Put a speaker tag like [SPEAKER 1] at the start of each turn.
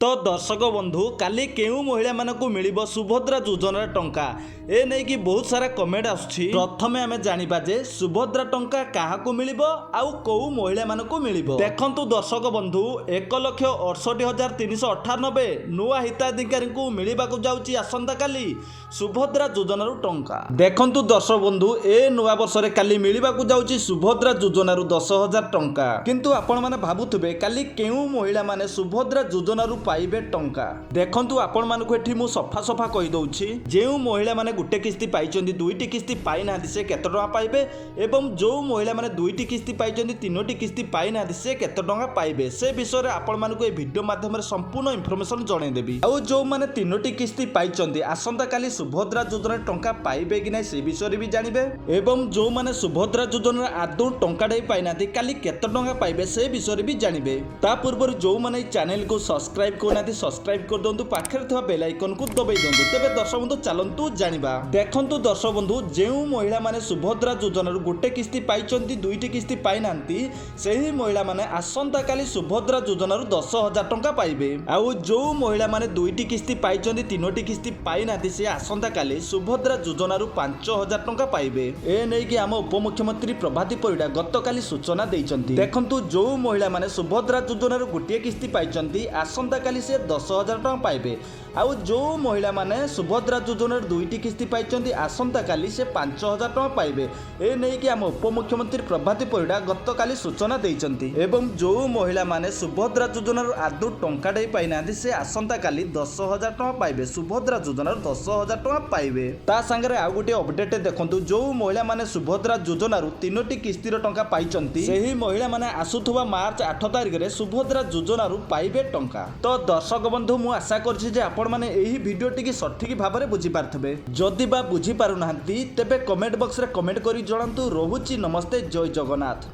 [SPEAKER 1] तो दर्शक बंधु काली केउ महिला मानकु मिलिबो सुभद्रा योजनार टंका ए नै कि बहुत सारा कमेंट आछी। प्रथमे आमे जानिबा जे सुभद्रा टंका काहाकु मिलिबो आउ कोउ महिला मानकु मिलिबो। देखंतु दर्शक बंधु 1,68,398 नुआ हिताधिकारीଙ୍କୁ मिलिबाकु जाउची आसंता काली सुभद्रा योजनार टंका। देखंतु दर्शक बंधु ए नुआ वर्ष रे काली मिलिबाकु जाउची सुभद्रा योजनार 10,000 टंका। किंतु आपण माने भाबुथबे काली केउ महिला माने सुभद्रा योजनार पाइबे टंका। देखंतु आपण मानकु एठी मु सफा सफा कहि दउछि जेउ महिला माने गुटे किस्ती पाइचंदी दुईटी किस्ती पाइ नांदी से केते टंका पाइबे एवं जो महिला माने दुईटी किस्ती पाइचंदी तीनोटी किस्ती पाइ नांदी से केते टंका पाइबे से विषय रे आपण मानकु ए वीडियो माध्यम रे संपूर्ण इंफॉर्मेशन जणाइ देबी। आ जो माने तीनोटी किस्ती पाइचंदी आसंता काली सुभद्रा योजना टंका पाइबे कि नै से विषय रे भी जानिबे एवं जो माने सुभद्रा योजना आदौ टंका डै पाइ नांदी काली केते टंका पाइबे से विषय रे भी जानिबे। ता पूर्व जो माने चैनल को सब्सक्राइब सब्सक्राइब कर दंतु पाखरे थवा बेल आइकन को दबाई दंतु। तेबे दर्शक बंधु चलंतु जानिबा। देखंतु दर्शक बंधु जेउ महिला माने सुभद्रा योजना गोटे किस्ती पाइचंती दुईटी किस्ती पाइ नांती सेही महिला माने आसंता काली सुभद्रा योजना 10,000 टंका पाइबे। आउ जो महिला माने दुईटी किस्ती पाइचंती तीनोटी किस्ती पाइ नांती से आसंता काली सुभद्रा योजना 5,000 टंका पाइबे। ए नै कि आम उपमुख्यमंत्री प्रभाती परिडा गतकाली सूचना दैचंती। देखंतु जो महिला माने सुभद्रा योजना गोटे किस्ती पाइचंती आसंता काली से 10,000 टंका पाइबे। आउ जो महिला माने सुभद्रा योजना दुईटी किस्ती पाइचंती आसंता काली से 5,000 टंका पाइबे। ए नै कि आम उपमुख्यमंत्री प्रभाती परिडा गतकाली सूचना दैचंती। एवं जो महिला माने सुभद्रा योजना आदौ टंका डै पाइ नांदी से आसंता काली 10,000 टंका पाइबे। सुभद्रा योजना 10,000 टंका पाइबे। ता संगे आउ गोटे अपडेट देखंतु जो महिला माने सुभद्रा योजना तीनोटी किस्तीर टंका पाइचंती सेही महिला माने आसुथुवा मार्च 8 तारिख रे सुभद्रा योजना पाइबे टंका। तो दर्शक बंधु मु आशा करछि जे आपण माने एही वीडियो टिकी सठिक भाबरे बुझी पारथबे। जदि बा बुझी पारु नाहंती तेबे कमेंट बॉक्स रे कमेंट करी जणांतु। रहुछि नमस्ते, जय जगन्नाथ।